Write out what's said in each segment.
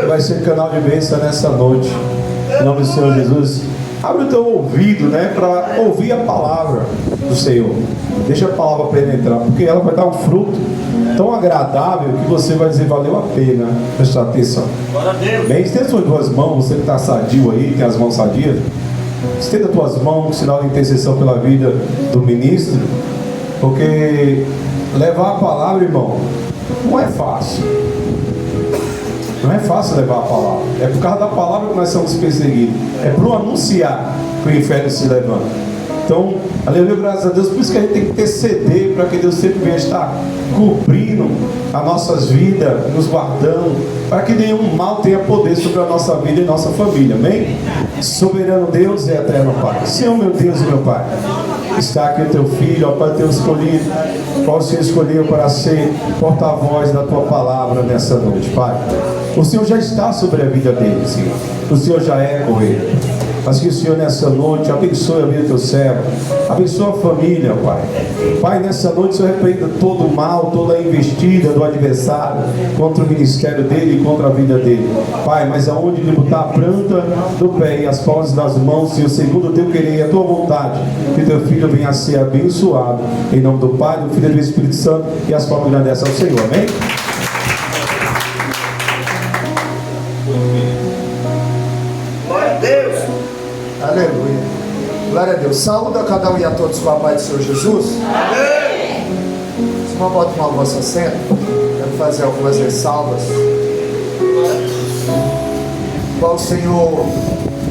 vai ser canal de bênção nessa noite. Em nome do Senhor Jesus. Abre o teu ouvido, né, para ouvir a palavra do Senhor. Deixa a palavra penetrar, porque ela vai dar um fruto tão agradável que você vai dizer, valeu a pena prestar atenção. Bem, estenda suas duas mãos, você que está sadio aí, tem as mãos sadias. Estenda tuas mãos, sinal de intercessão pela vida do ministro, porque levar a palavra, irmão, não é fácil. Não é fácil levar a palavra. É por causa da palavra que nós somos perseguidos. É para o anunciar que o inferno se levanta. Então, aleluia, graças a Deus. Por isso que a gente tem que interceder para que Deus sempre venha estar cobrindo as nossas vidas, nos guardando, para que nenhum mal tenha poder sobre a nossa vida e nossa família. Amém? Soberano Deus e eterno Pai. Senhor, meu Deus e meu Pai, está aqui o teu filho, ó Pai, teu escolhido, qual o Senhor escolheu para ser porta-voz da tua palavra nessa noite, Pai. O Senhor já está sobre a vida dele, Senhor. O Senhor já é com ele. Mas que o Senhor nessa noite abençoe a vida do teu servo, abençoe a família, Pai. Pai, nessa noite o Senhor repreenda todo o mal, toda a investida do adversário contra o ministério dele e contra a vida dele, Pai. Mas aonde ele botar a planta do pé e as palmas das mãos, Senhor, segundo o teu querer e a tua vontade, que teu filho venha a ser abençoado, em nome do Pai, do Filho e do Espírito Santo, e as palmas agradecem ao Senhor. Amém? Aleluia. Glória a Deus. Saúde a cada um e a todos com a paz do Senhor Jesus. Amém. Se não pode tomar o vosso assento, quero fazer algumas ressalvas. Qual o Senhor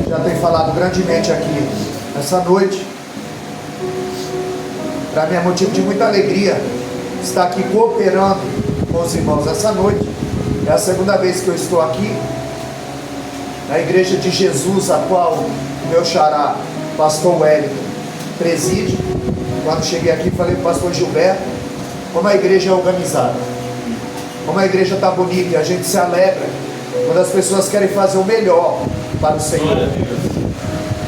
já tem falado grandemente aqui nessa noite. Para mim é motivo de muita alegria estar aqui cooperando com os irmãos essa noite. É a segunda vez que eu estou aqui na Igreja de Jesus, a qual meu xará, pastor Wellington, preside. Quando cheguei aqui, falei para o pastor Gilberto como a igreja é organizada, como a igreja está bonita, e a gente se alegra quando as pessoas querem fazer o melhor para o Senhor.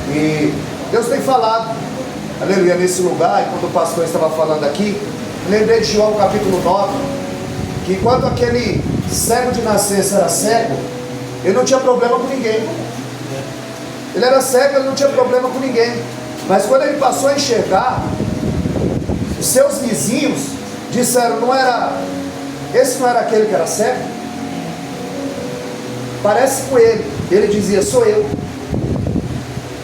E Deus tem falado, aleluia, nesse lugar. E quando o pastor estava falando aqui, lembrei de João capítulo 9, que enquanto aquele cego de nascença era cego, ele não tinha problema com ninguém. Ele era cego, ele não tinha problema com ninguém. Mas quando ele passou a enxergar, os seus vizinhos disseram, esse não era aquele que era cego? Parece com ele. Ele dizia, sou eu.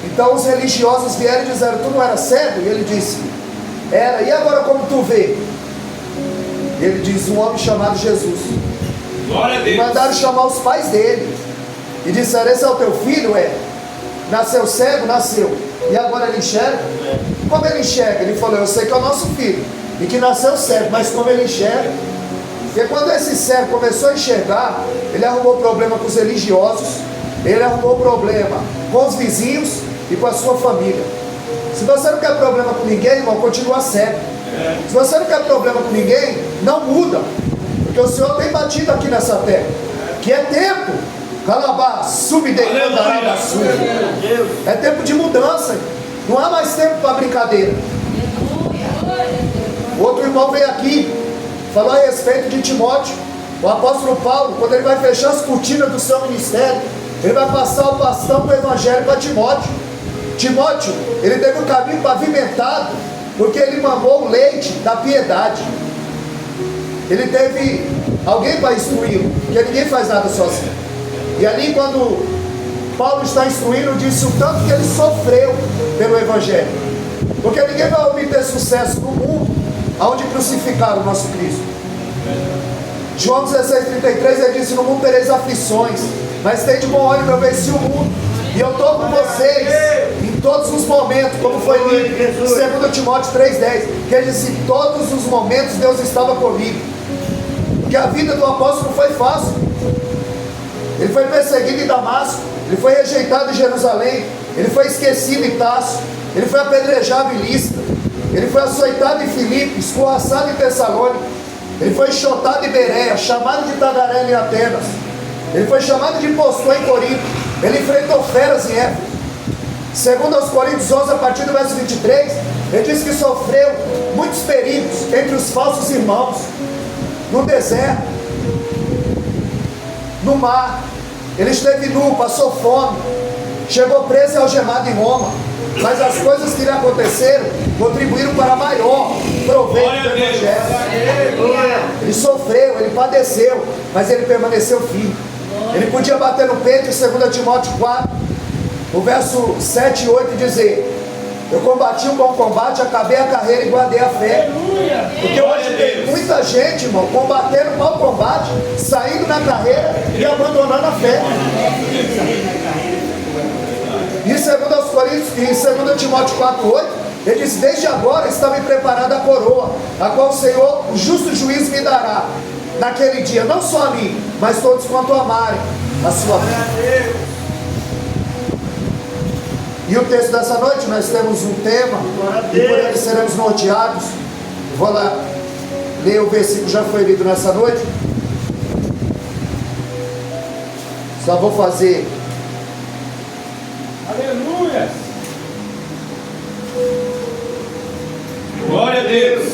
Então os religiosos vieram e disseram, tu não era cego? E ele disse, era. E agora como tu vê? Ele diz, um homem chamado Jesus. Glória a Deus. E mandaram chamar os pais dele. E disseram, esse é o teu filho? É. Nasceu cego? Nasceu. E agora ele enxerga? Como ele enxerga? Ele falou, eu sei que é o nosso filho e que nasceu cego, mas como ele enxerga? Porque quando esse cego começou a enxergar, ele arrumou problema com os religiosos, ele arrumou problema com os vizinhos e com a sua família. Se você não quer problema com ninguém, irmão, continua cego. Se você não quer problema com ninguém, não muda, porque o Senhor tem batido aqui nessa terra que é tempo. Calabá, subdecandará, é tempo de mudança. Não há mais tempo para brincadeira. Outro irmão veio aqui, falou a respeito de Timóteo. O apóstolo Paulo, quando ele vai fechar as cortinas do seu ministério, ele vai passar o bastão do evangelho para Timóteo. Timóteo, ele teve um caminho pavimentado, porque ele mamou o leite da piedade. Ele teve alguém para instruí-lo, porque ninguém faz nada sozinho. E ali quando Paulo está instruindo, disse o tanto que ele sofreu pelo Evangelho. Porque ninguém vai obter sucesso no mundo onde crucificaram o nosso Cristo. João 16,33, ele disse, no mundo tereis aflições, mas tem de bom ânimo, eu venci o mundo. E eu estou com vocês em todos os momentos, como foi lido em 2 Timóteo 3,10, que ele disse, em todos os momentos Deus estava comigo. Porque a vida do apóstolo não foi fácil. Ele foi perseguido em Damasco, ele foi rejeitado em Jerusalém, ele foi esquecido em Tarso, ele foi apedrejado em Listra, ele foi açoitado em Filipe, escorraçado em Tessalônica, ele foi enxotado em Bereia, chamado de tagarela em Atenas, ele foi chamado de impostor em Corinto, ele enfrentou feras em Éfeso. Segundo aos Coríntios 11, a partir do verso 23, ele diz que sofreu muitos perigos entre os falsos irmãos, no deserto, no mar, Ele esteve nu, passou fome, chegou preso e algemado em Roma. Mas as coisas que lhe aconteceram contribuíram para maior proveito do Evangelho. Ele sofreu, ele padeceu, mas ele permaneceu firme. Ele podia bater no peito em 2 Timóteo 4, o verso 7 e 8, dizer: eu combati um bom combate, acabei a carreira e guardei a fé. Porque hoje tem muita gente, irmão, combatendo o mau combate, saindo na carreira e abandonando a fé. E em 2 Coríntios, em 2 Timóteo 4,8, ele diz: desde agora está me preparada a coroa, a qual o Senhor, o justo juiz, me dará naquele dia, não só a mim, mas todos quanto amarem a sua vida. E o texto dessa noite, nós temos um tema, e por ele seremos norteados. Vou lá ler o versículo que já foi lido nessa noite. Só vou fazer. Aleluia! Glória a Deus!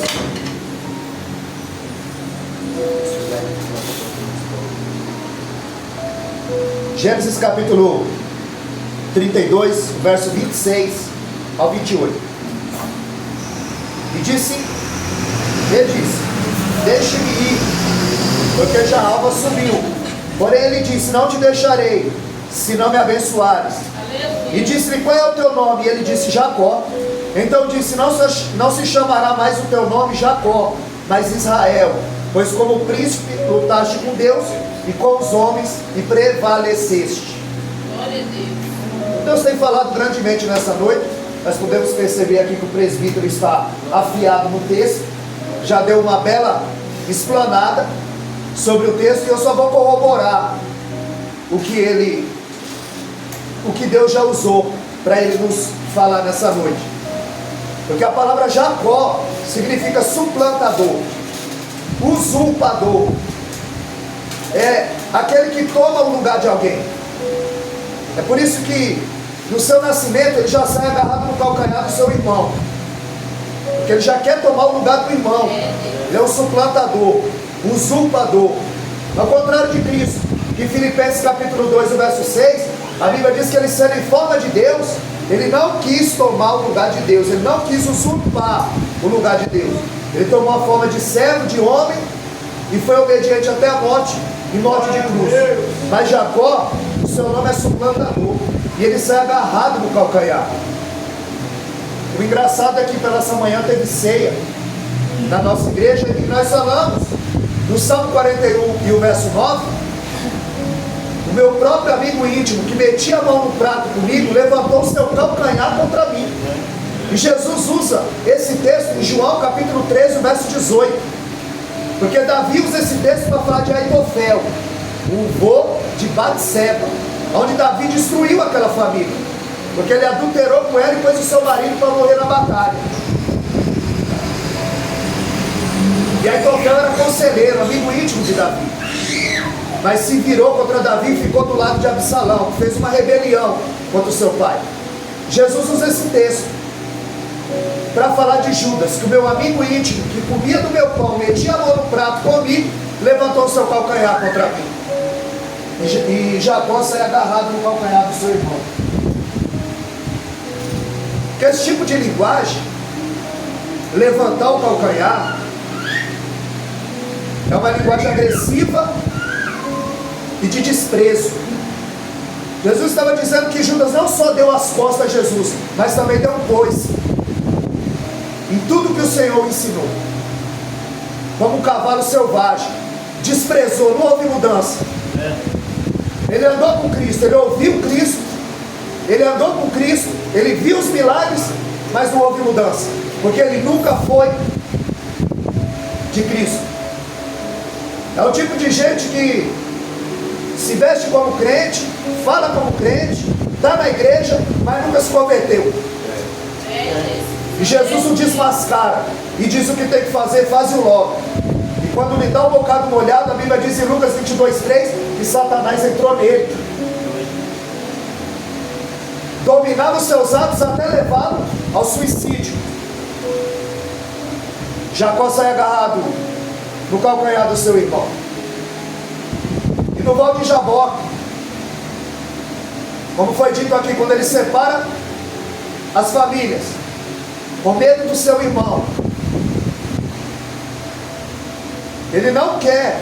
Gênesis capítulo 32, verso 26 ao 28. E disse, ele disse: deixe-me ir, porque já a alva subiu. Porém ele disse: não te deixarei, se não me abençoares. E disse-lhe: qual é o teu nome? E ele disse: Jacó. Então disse: não se chamará mais o teu nome Jacó, mas Israel, pois como príncipe lutaste com Deus e com os homens e prevaleceste. Glória a Deus. Deus tem falado grandemente nessa noite. Nós podemos perceber aqui que o presbítero está afiado no texto, já deu uma bela explanada sobre o texto, e eu só vou corroborar o que Deus já usou para ele nos falar nessa noite. Porque a palavra Jacó significa suplantador, usurpador, é aquele que toma o lugar de alguém. É por isso que no seu nascimento ele já sai agarrado no calcanhar do seu irmão, porque ele já quer tomar o lugar do irmão. Ele é um suplantador, usurpador, ao contrário de Cristo, que em Filipenses capítulo 2, o verso 6, a Bíblia diz que ele, sendo em forma de Deus, ele não quis tomar o lugar de Deus, ele não quis usurpar o lugar de Deus. Ele tomou a forma de servo, de homem, e foi obediente até a morte, e morte de cruz. Mas Jacó, o seu nome é suplantador, e ele sai agarrado no calcanhar. O engraçado é que pela essa manhã teve ceia na nossa igreja, e nós falamos no Salmo 41 e o verso 9, o meu próprio amigo íntimo, que metia a mão no prato comigo, levantou o seu calcanhar contra mim. E Jesus usa esse texto em João capítulo 13, o verso 18, porque Davi usa esse texto para falar de Aitofel, o vô de Batseba, onde Davi destruiu aquela família, porque ele adulterou com ela e pôs o seu marido para morrer na batalha. E Aitofel era conselheiro, amigo íntimo de Davi, mas se virou contra Davi e ficou do lado de Absalão, fez uma rebelião contra o seu pai. Jesus usa esse texto para falar de Judas, que o meu amigo íntimo, que comia do meu pão, metia a mão no prato comigo, levantou o seu calcanhar contra mim. E Jacó sai agarrado no calcanhar do seu irmão. Porque esse tipo de linguagem, levantar o calcanhar, é uma linguagem agressiva e de desprezo. Jesus estava dizendo que Judas não só deu as costas a Jesus, mas também deu um coice em tudo que o Senhor ensinou. Como um cavalo selvagem, desprezou, não houve mudança. Ele andou com Cristo, ele ouviu Cristo, ele andou com Cristo, ele viu os milagres, mas não houve mudança, porque ele nunca foi de Cristo. É o tipo de gente que se veste como crente, fala como crente, está na igreja, mas nunca se converteu. E Jesus o desmascara e diz o que tem que fazer, faz-o logo. E quando lhe dá um bocado molhado, a Bíblia diz em Lucas 22:3 que Satanás entrou nele, dominava os seus atos até levá-lo ao suicídio. Jacó sai agarrado no calcanhar do seu irmão. E no Val de Jaboque, Como foi dito aqui, quando ele separa as famílias, com medo do seu irmão, ele não quer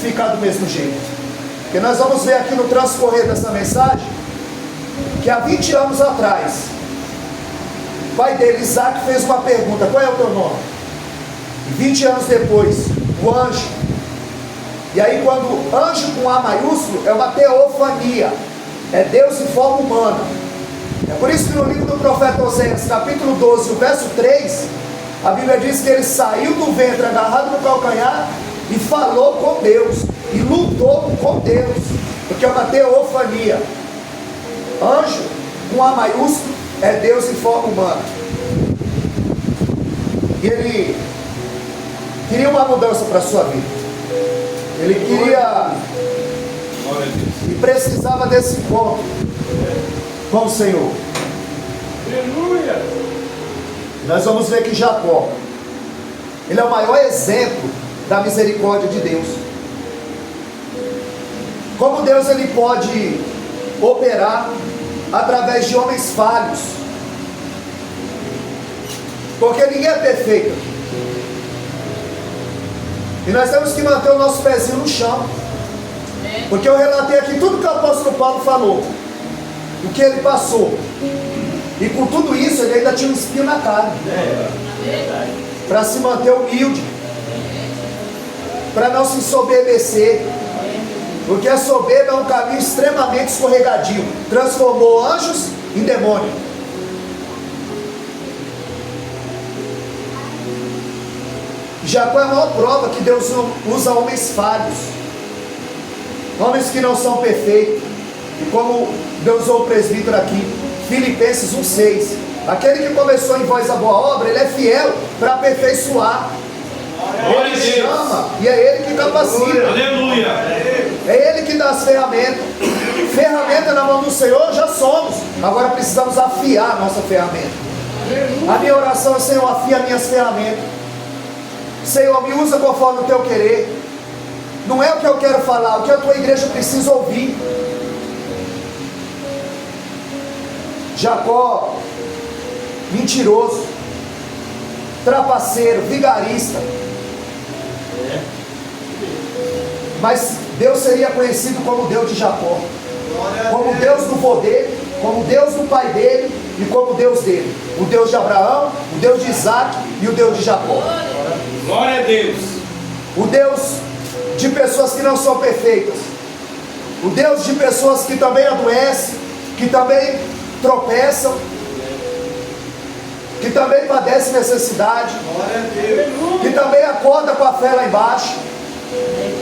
ficar do mesmo jeito. Porque nós vamos ver aqui no transcorrer dessa mensagem, que há 20 anos atrás, o pai dele, Isaac, fez uma pergunta: qual é o teu nome? E 20 anos depois, o anjo. E aí, quando anjo com A maiúsculo, é uma teofania, é Deus em forma humana. É por isso que no livro do profeta Oséias, capítulo 12, o verso 3, a Bíblia diz que ele saiu do ventre agarrado no calcanhar e falou com Deus, e lutou com Deus, porque é uma teofania. Anjo com A maiúsculo é Deus em forma humana. E ele queria uma mudança para a sua vida. Ele queria e precisava desse encontro com o Senhor. Aleluia! Nós vamos ver que Jacó, ele é o maior exemplo da misericórdia de Deus. Como Deus ele pode operar através de homens falhos, porque ninguém é perfeito. E nós temos que manter o nosso pezinho no chão, porque eu relatei aqui tudo que o apóstolo Paulo falou, o que ele passou, e com tudo isso ele ainda tinha um espinho na carne, para se manter humilde, para não se ensoberbecer, porque a soberba é um caminho extremamente escorregadio, transformou anjos em demônio. Jacó é a maior prova que Deus usa homens falhos, homens que não são perfeitos. E como Deus usou o presbítero aqui, Filipenses 1,6: aquele que começou em vós a boa obra, ele é fiel para aperfeiçoar. Ele chama e é ele que capacita. Aleluia! É ele que dá as ferramentas. Ferramenta na mão do Senhor já somos. Agora precisamos afiar a nossa ferramenta. A minha oração é: Senhor, afia minhas ferramentas. Senhor, me usa conforme o teu querer. Não é o que eu quero falar, o que a tua igreja precisa ouvir. Jacó, mentiroso, trapaceiro, vigarista. Mas Deus seria conhecido como Deus de Jacó, como Deus do vô dele, como Deus do pai dele e como Deus dele. O Deus de Abraão, o Deus de Isaac e o Deus de Jacó. Glória a Deus! O Deus de pessoas que não são perfeitas. O Deus de pessoas que também adoecem, que também tropeçam, que também padecem necessidade, que também acorda com a fé lá embaixo,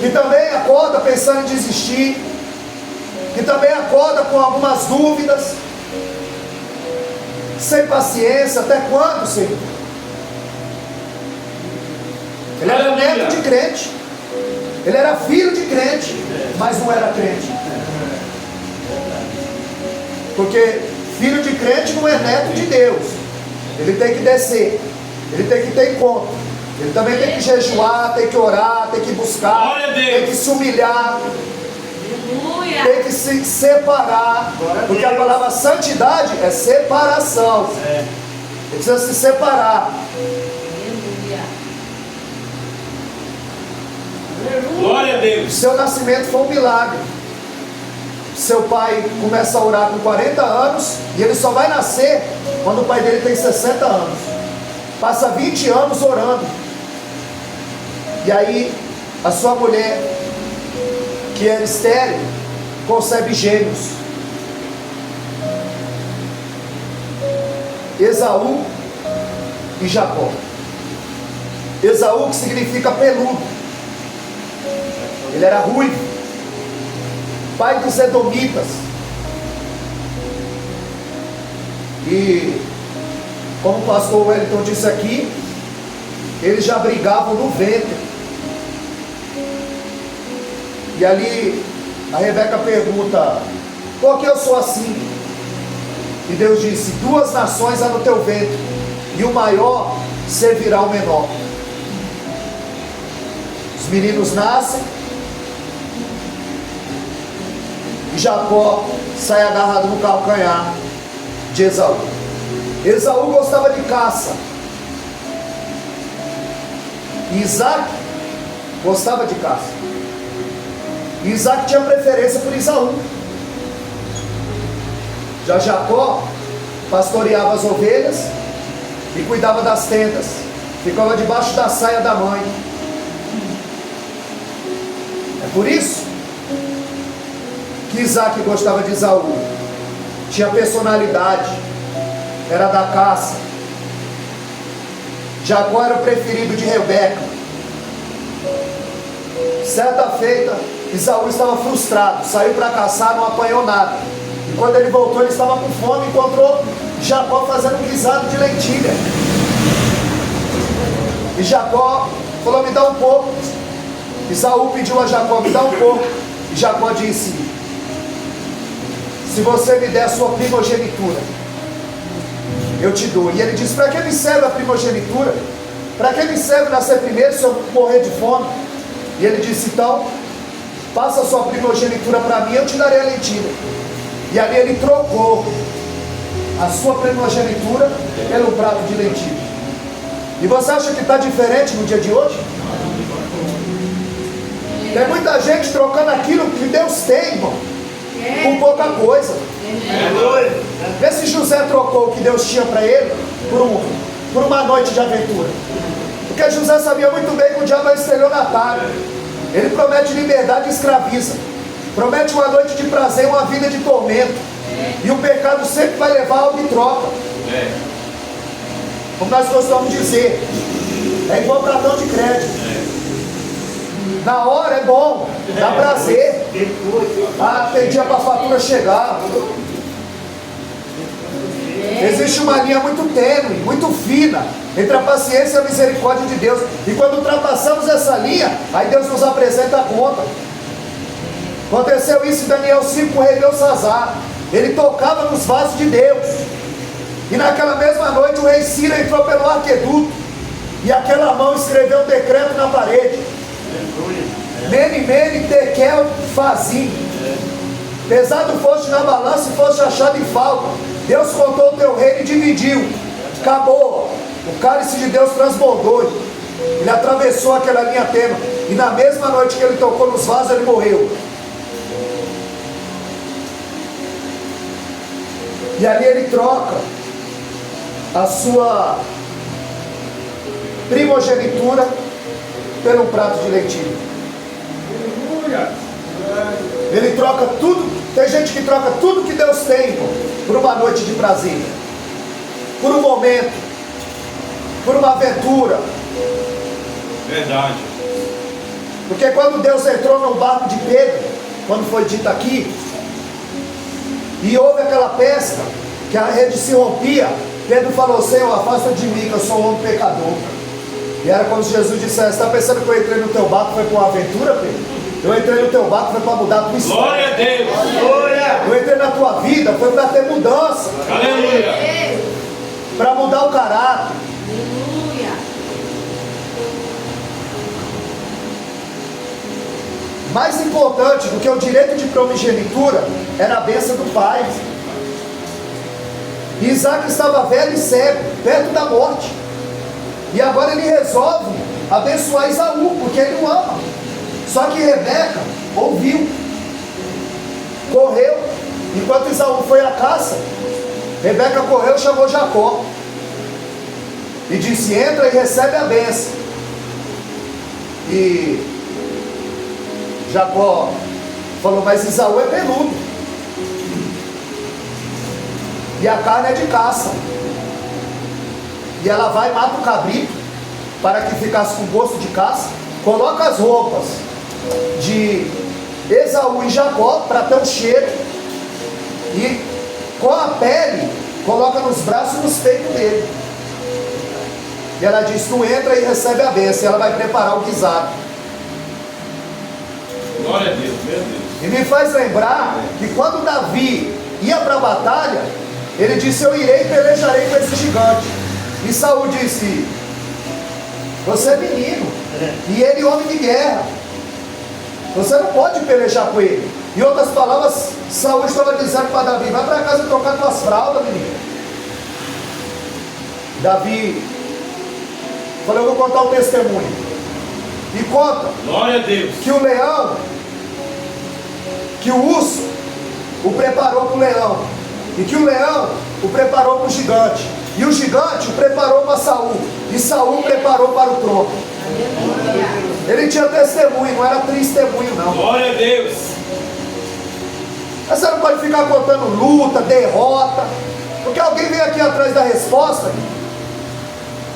que também acorda pensando em desistir, que também acorda com algumas dúvidas, sem paciência. Até quando, Senhor? Ele era neto de crente, ele era filho de crente, mas não era crente. Porque filho de crente não é neto de Deus. Ele tem que descer, ele tem que ter encontro, ele também tem que jejuar, tem que orar, tem que buscar, tem que se humilhar, tem que se separar, porque a palavra santidade é separação. Ele precisa se separar. Glória a Deus! Seu nascimento foi um milagre. Seu pai começa a orar com 40 anos e ele só vai nascer quando o pai dele tem 60 anos. Passa 20 anos orando. E aí a sua mulher, que era estéril, concebe gêmeos. Esaú e Jacó. Esaú, que significa peludo. Ele era ruivo, pai dos edomitas. E como o pastor Wellington disse aqui, eles já brigavam no ventre. E ali a Rebeca pergunta: por que eu sou assim? E Deus disse: 2 nações há no teu ventre, e o maior servirá ao menor. Os meninos nascem, Jacó sai agarrado no calcanhar de Esaú. Esaú gostava de caça. Isaac gostava de caça. Isaac tinha preferência por Esaú. Já Jacó pastoreava as ovelhas e cuidava das tendas. Ficava debaixo da saia da mãe. É por isso que Isaac gostava de Esaú. Tinha personalidade, era da caça. Jacó era o preferido de Rebeca. Certa feita, Esaú estava frustrado, saiu para caçar, não apanhou nada. E quando ele voltou, ele estava com fome e encontrou Jacó fazendo um guisado de lentilha. E Jacó falou: me dá um pouco. Esaú pediu a Jacó: me dá um pouco. E Jacó disse: se você me der a sua primogenitura, eu te dou. E ele disse: para que me serve a primogenitura? Para que me serve nascer primeiro se eu morrer de fome? E ele disse: então, passa a sua primogenitura para mim, eu te darei a lentilha. E ali ele trocou a sua primogenitura pelo prato de lentilha. E você acha que está diferente no dia de hoje? Tem muita gente trocando aquilo que Deus tem, irmão, com pouca coisa. Vê se José trocou o que Deus tinha para ele por uma noite de aventura. Porque José sabia muito bem que o diabo é estelionatário. Ele promete liberdade e escraviza. Promete uma noite de prazer e uma vida de tormento. E o pecado sempre vai levar algo em troca. Como nós gostamos de dizer, é igual cartão de crédito. Na hora é bom, dá prazer. Ah, tem dia para a fatura chegar. Existe uma linha muito tênue, muito fina entre a paciência e a misericórdia de Deus. E quando ultrapassamos essa linha, aí Deus nos apresenta a conta. Aconteceu isso em Daniel 5 com o rei Belsazar. Ele tocava nos vasos de Deus. E naquela mesma noite o rei Ciro entrou pelo arqueduto. E aquela mão escreveu um decreto na parede: Mene, mene, tekel, fazim. Pesado foste na balança e foste achado em falta. Deus contou o teu reino e dividiu. Acabou. O cálice de Deus transbordou. Ele atravessou aquela linha tênue. E na mesma noite que ele tocou nos vasos, ele morreu. E ali ele troca a sua primogenitura pelo prato de lentilha. Ele troca tudo. Tem gente que troca tudo que Deus tem, irmão, por uma noite de prazer, por um momento, por uma aventura. Verdade. Porque quando Deus entrou no barco de Pedro, quando foi dito aqui, e houve aquela pesca, que a rede se rompia, Pedro falou: Senhor, afasta de mim, que eu sou um homem pecador. E era como se Jesus dissesse: está pensando que eu entrei no teu barco foi para uma aventura, Pedro? Eu entrei no teu barco foi para mudar a tua história. Glória a Deus. Eu entrei na tua vida foi para ter mudança. Aleluia. Para mudar o caráter. Mais importante do que o direito de primogenitura era a bênção do pai. Isaac estava velho e cego, perto da morte. E agora ele resolve abençoar Esaú, porque ele o ama. Só que Rebeca ouviu, correu. Enquanto Esaú foi à caça, Rebeca correu e chamou Jacó e disse: entra e recebe a bênção. E Jacó falou: mas Esaú é peludo e a carne é de caça. E ela vai e mata o cabrito para que ficasse com gosto de caça. Coloca as roupas de Esaú e Jacó para ter um cheiro, e com a pele coloca nos braços e nos peitos dele. E ela diz: tu entra e recebe a bênção. E ela vai preparar o guisado. Glória a Deus, meu Deus. E me faz lembrar que quando Davi ia para a batalha, ele disse: eu irei e pelejarei com esse gigante. E Saul disse: você é menino, e ele homem de guerra, você não pode pelejar com ele. Em outras palavras, Saul estava dizendo para Davi: vai para casa trocar tuas fraldas, menino. Davi falou: eu vou contar um testemunho. E conta. Glória a Deus. Que o leão, que o urso o preparou para o leão, e que o leão o preparou para o gigante, e o gigante o preparou para Saul, e Saul preparou para o trono. Ele tinha testemunho, não era testemunho não. Glória a Deus. Mas você não pode ficar contando luta, derrota, porque alguém vem aqui atrás da resposta,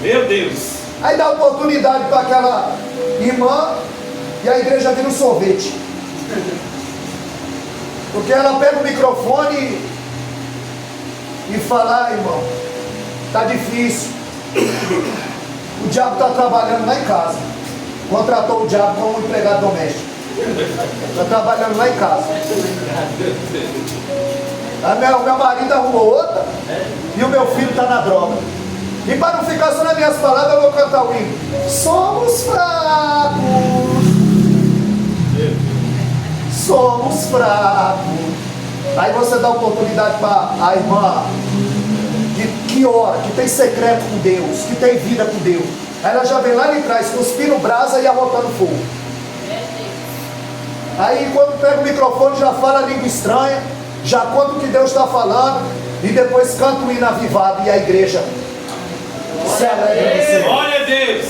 Meu Deus. aí dá oportunidade para aquela irmã, e a igreja vira um sorvete. Porque ela pega o microfone e fala: ah, irmão, tá difícil. O diabo está trabalhando lá em casa. Contratou o diabo como empregado doméstico. Está trabalhando lá em casa. O meu marido arrumou outra e o meu filho está na droga. E para não ficar só nas minhas palavras, eu vou cantar o hino. Somos fracos. Somos fracos. Aí você dá oportunidade para a irmã que ora, que tem secreto com Deus, que tem vida com Deus. Aí ela já vem lá de trás, cuspindo brasa e arrotando fogo. Aí quando pega o microfone já fala a língua estranha, já conta o que Deus está falando, e depois canta o hino avivado e a igreja se alegra. Glória a Deus.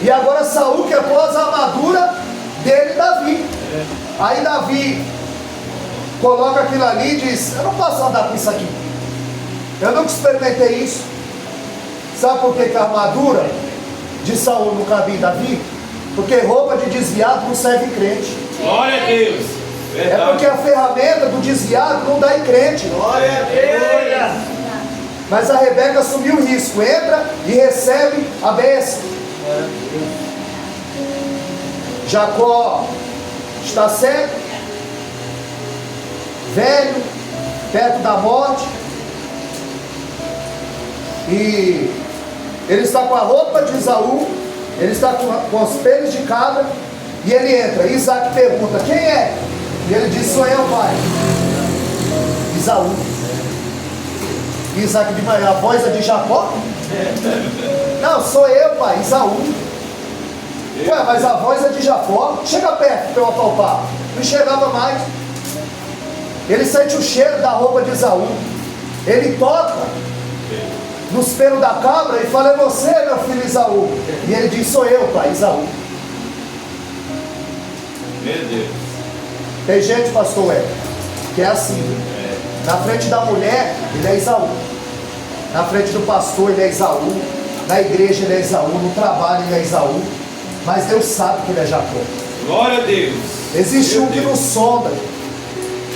E agora Saul quer pôs a armadura dele, Davi. Aí Davi coloca aquilo ali e diz: eu não posso andar com isso aqui. Eu nunca experimentei isso. Sabe por que a armadura de Saul não cabia em Davi? Porque roupa de desviado não serve em crente. Glória a Deus. Verdade. É porque a ferramenta do desviado não dá em crente. Glória a Deus. Mas a Rebeca assumiu o risco. Entra e recebe a bênção. Jacó está cego, velho, perto da morte, e ele está com a roupa de Esaú, ele está com os pelos de cabra, e ele entra. Isaac pergunta: quem é? E ele diz: sou eu, pai. Esaú. E Isaac diz: mas a voz é de Jacó? Não, sou eu, pai, Esaú. Ué, mas a voz é de Jacó. Chega perto para eu apalpar. Não chegava mais. Ele sente o cheiro da roupa de Esaú. Ele toca nos pelos da cabra e fala: é você, meu filho Esaú. E ele diz: sou eu, pai, Esaú. Meu Deus. Tem gente, pastor, que é assim. Na frente da mulher, ele é Esaú. Na frente do pastor, ele é Esaú. Na igreja, ele é Esaú. No trabalho, ele é Esaú. Mas Deus sabe que ele é Jacó. Glória a Deus. Existe um que nos sonda,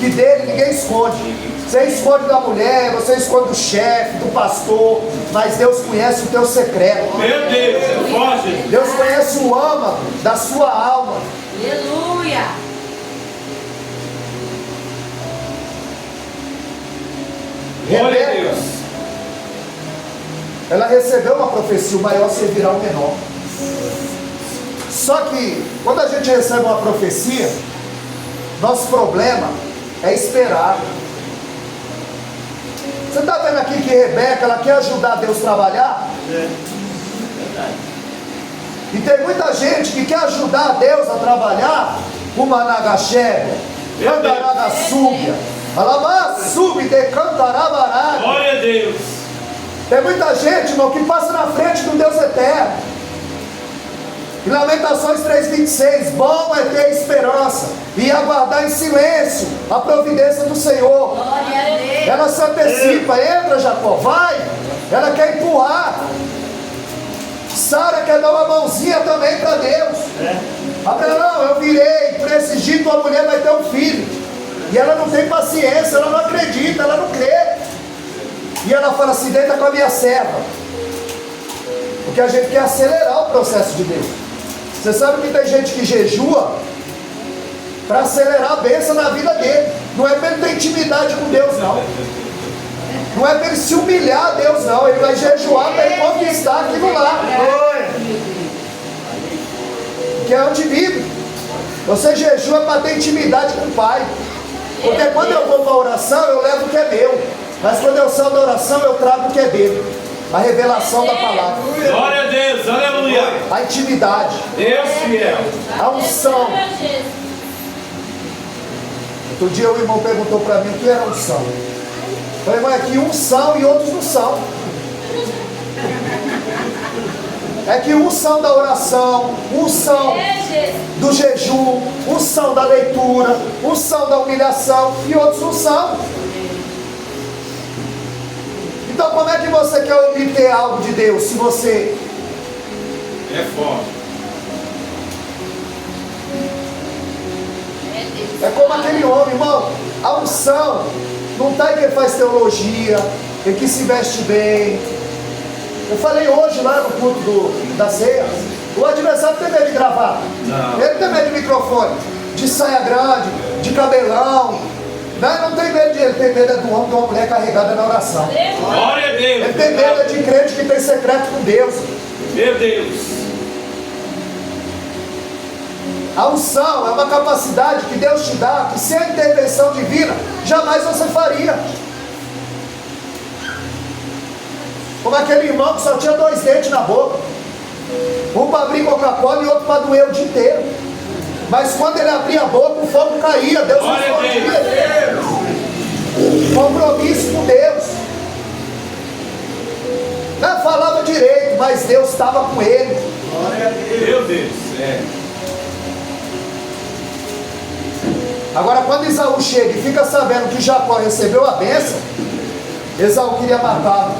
que dele ninguém esconde. Você esconde da mulher, você esconde do chefe, do pastor, mas Deus conhece o teu secreto. Meu Deus, é forte. Deus conhece o âmago da sua alma. Aleluia. Glória a Rebeca, Deus. ela recebeu uma profecia: o maior servirá o menor. Só que quando a gente recebe uma profecia, nosso problema é esperar. Você está vendo aqui que Rebeca, ela quer ajudar Deus a trabalhar? E tem muita gente que quer ajudar Deus a trabalhar, com Managaxé, Candaragaçúbia, Alamassúbia, de Cantarabará. Glória a Deus. Tem muita gente, irmão, que passa na frente do Deus eterno. Em Lamentações 3,26, bom é ter esperança e aguardar em silêncio a providência do Senhor. Glória a Deus. Ela se antecipa: entra, Jacó, vai. Ela quer empurrar. Sara quer dar uma mãozinha também para Deus. Abraão: não, eu virei, por esse dia tua mulher vai ter um filho. E ela não tem paciência, ela não acredita, ela não crê. E ela fala assim: deita com a minha serva. Porque a gente quer acelerar o processo de Deus. Você sabe que tem gente que jejua para acelerar a bênção na vida dele. Não é para ele ter intimidade com Deus, não. Não é para ele se humilhar a Deus, não. Ele vai jejuar para ele conquistar aquilo lá. Que é antibíblico. Você jejua para ter intimidade com o Pai. Porque quando eu vou para a oração, eu levo o que é meu. Mas quando eu saio da oração, eu trago o que é dele. A revelação da palavra. Glória a Deus, aleluia. A intimidade. Deus fiel. A unção. Outro dia o irmão perguntou para mim o que era unção. Eu falei, irmão, é que uns são e outros não são. É que uns são da oração, uns são do jejum, uns são da leitura, uns são da humilhação e outros não são. Então como é que você quer obter algo de Deus se você É forte. é como aquele homem, irmão? A unção não está em quem faz teologia, em que se veste bem. Eu falei hoje lá no culto da ceia, o adversário tem medo de gravata. Não. Ele tem medo de microfone, de saia grande, de cabelão. Não tem medo de ele, tem medo é do homem, de uma mulher carregada na oração. Glória a Deus. Ele tem medo de crente que tem secreto com Deus. Meu Deus. A unção é uma capacidade que Deus te dá, que sem a intervenção divina, jamais você faria. Como aquele irmão que só tinha 2 dentes na boca. Um para abrir Coca-Cola e outro para doer o dia inteiro. Mas quando ele abria a boca, o fogo caía. Deus respondia. Compromisso com Deus. Não falava direito, mas Deus estava com ele. Meu Deus. É. Agora quando Esaú chega e fica sabendo que Jacó recebeu a bênção, Esaú queria matá-lo.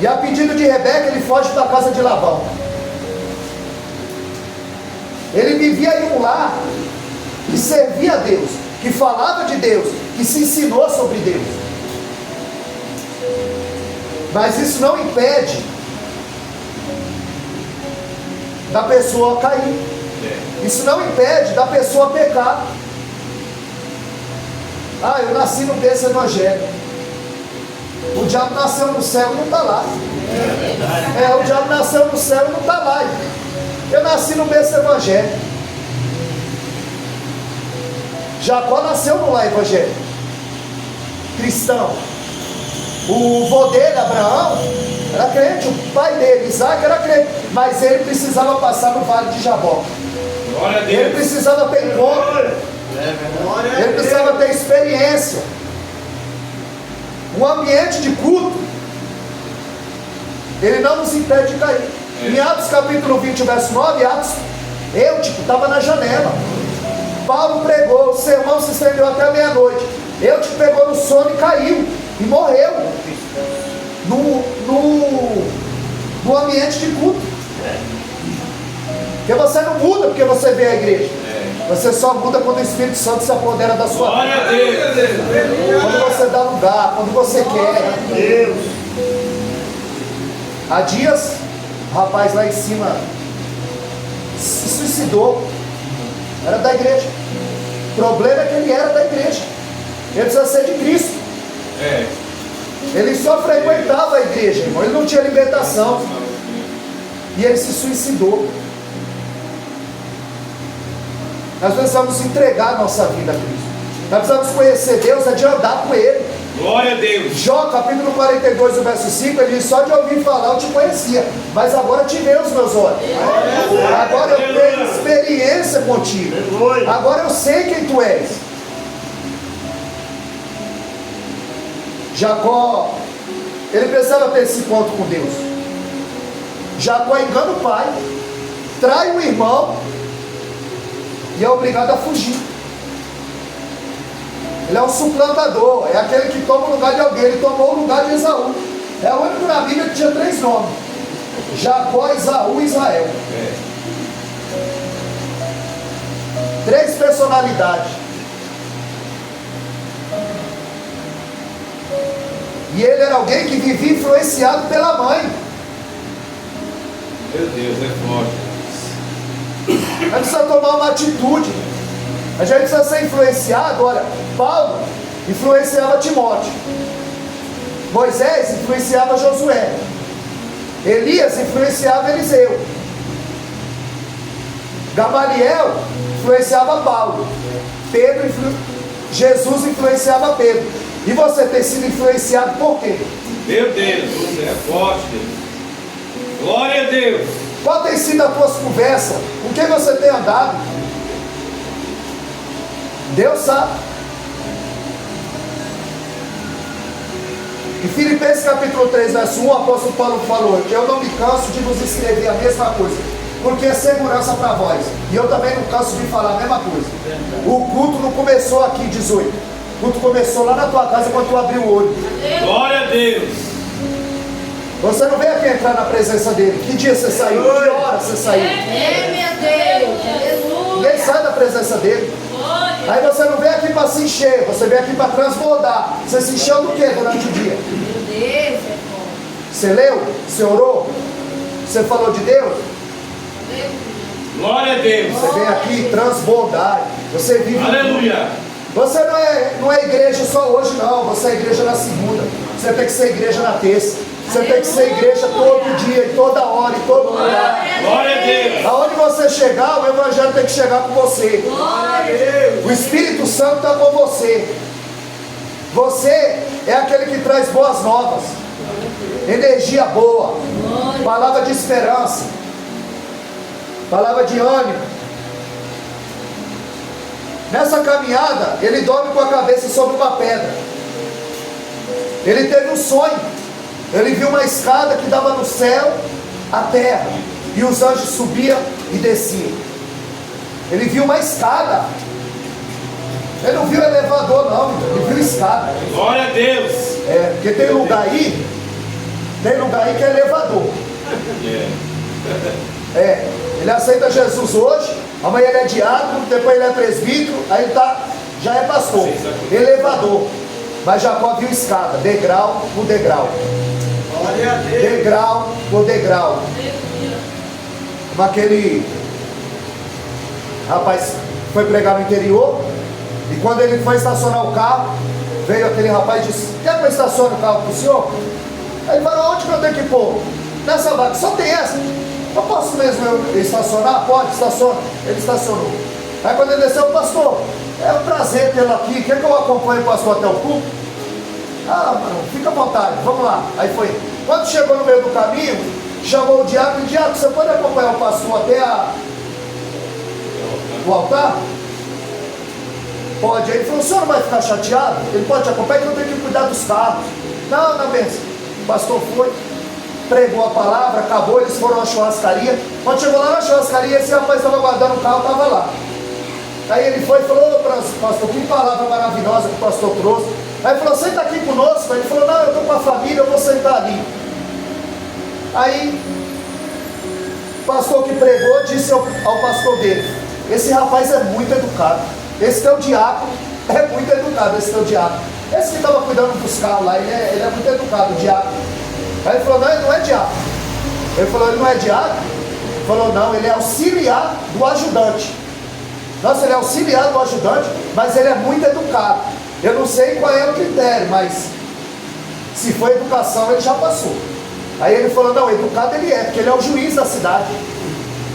E a pedido de Rebeca ele foge da casa de Labão. Ele vivia em um lar que servia a Deus, que falava de Deus, que se ensinou sobre Deus. Mas isso não impede da pessoa cair. Isso não impede da pessoa pecar. Ah, eu nasci no berço evangélico. O diabo nasceu no céu e não está lá. O diabo nasceu no céu e não está lá. Eu nasci no berço evangélico. Jacó nasceu no lar evangélico, cristão. O vô dele, Abraão, era crente. O pai dele, Isaac, era crente. Mas ele precisava passar no vale de Jabó. Glória a Deus. Ele precisava ter encontro. Ele precisava ter experiência. Um ambiente de culto, ele não nos impede de cair. Em Atos capítulo 20, verso 9, Atos, Eutico estava na janela. Paulo pregou, o sermão se estendeu até meia-noite. Eutico pegou no sono e caiu. E morreu. No ambiente de culto. Porque você não muda porque você vê a igreja. Você só muda quando o Espírito Santo se apodera da sua vida. Glória a Deus. Quando você dá lugar, quando você quer. Deus. Há dias, o rapaz lá em cima se suicidou. Era da igreja. O problema é que ele era da igreja. Ele precisa ser de Cristo. Ele só frequentava a igreja, irmão. Ele não tinha libertação. E ele se suicidou. Nós precisamos entregar a nossa vida a Cristo. Nós precisamos conhecer Deus, é de andar com Ele. Glória a Deus. Jó, capítulo 42, o verso 5, ele diz, só de ouvir falar eu te conhecia, mas agora te vejo os meus olhos. Agora eu tenho experiência contigo. Agora eu sei quem tu és. Jacó, ele precisava ter esse encontro com Deus. Jacó engana o pai, trai o irmão e é obrigado a fugir. Ele é um suplantador, é aquele que toma o lugar de alguém. Ele tomou o lugar de Esaú. É o único na Bíblia que tinha 3 nomes: Jacó, Esaú e Israel. 3 personalidades. E ele era alguém que vivia influenciado pela mãe. Meu Deus, é forte. A gente precisa tomar uma atitude. A gente precisa ser influenciado. Olha, Paulo influenciava Timóteo. Moisés influenciava Josué. Elias influenciava Eliseu. Gamaliel influenciava Paulo. Jesus influenciava Pedro. E você tem sido influenciado por quê? Meu Deus, você é forte, Deus. Glória a Deus. Qual tem sido a tua conversa? Com quem você tem andado? Deus sabe. Em Filipenses capítulo 3, verso 1, o apóstolo Paulo falou: eu não me canso de vos escrever a mesma coisa, porque é segurança para vós. E eu também não canso de falar a mesma coisa. O culto não começou aqui 18. O culto começou lá na tua casa quando tu abriu o olho. Glória a Deus. Você não veio aqui entrar na presença dele. Que dia você saiu? Que hora você saiu? Meu Deus. Ninguém sai da presença dele. Aí você não veio aqui para se encher, você veio aqui para transbordar. Você se encheu do que durante o dia? Meu Deus, é bom. Você leu? Você orou? Você falou de Deus? Glória a Deus. Você vem aqui transbordar. Você vive. Aleluia. Você não é igreja só hoje, não. Você é igreja na segunda. Você tem que ser igreja na terça. Você tem que ser igreja todo dia, em toda hora, em todo lugar. Glória a Deus. Aonde você chegar, o Evangelho tem que chegar com você. O Espírito Santo está com você. Você é aquele que traz boas novas, energia boa, palavra de esperança, palavra de ânimo. Nessa caminhada, ele dorme com a cabeça sobre uma pedra. Ele teve um sonho. Ele viu uma escada que dava no céu, à terra, e os anjos subiam e desciam. Ele viu uma escada. Ele não viu elevador, não, ele viu escada. Glória a Deus. É, porque tem lugar aí que é elevador. É, ele aceita Jesus hoje, amanhã ele é diácono, depois ele é presbítero, aí ele já é pastor. Elevador. Mas Jacó viu escada, degrau por degrau. Degrau por degrau. Como aquele rapaz foi pregar no interior, e quando ele foi estacionar o carro, veio aquele rapaz e disse: quer que eu estacione o carro para o senhor? Aí ele falou: onde que eu tenho que pôr? Nessa vaga, só tem essa. Eu posso mesmo eu estacionar? Pode, estaciona. Ele estacionou. Aí quando ele desceu: pastor, é um prazer tê-lo aqui, quer que eu acompanhe o pastor até o culto? Ah, mano, fica à vontade, vamos lá. Aí foi. Quando chegou no meio do caminho, chamou o diácono: diácono, você pode acompanhar o pastor até o altar? Pode. Aí ele falou: o senhor não vai ficar chateado? Ele pode te acompanhar, que eu tenho que cuidar dos carros. Não, benção. O pastor foi, pregou a palavra, acabou, eles foram à churrascaria. Quando chegou lá na churrascaria, esse rapaz estava guardando o carro, estava lá. Aí ele foi e falou: pastor, que palavra maravilhosa que o pastor trouxe. Aí ele falou: senta aqui conosco. Aí ele falou: não, eu estou com a família, eu vou sentar ali. Aí o pastor que pregou disse ao pastor dele: esse rapaz é muito educado. Esse teu diácono é muito educado, esse teu diácono. Esse que estava cuidando dos carros lá, ele é muito educado, o diácono. Aí ele falou: não, ele não é diácono. Ele falou: ele não é diácono? Ele falou: não, ele é auxiliar do ajudante. Nossa, ele é auxiliar do ajudante, mas ele é muito educado. Eu não sei qual é o critério, mas se for educação, ele já passou. Aí ele falou: não, educado ele é, porque ele é o juiz da cidade.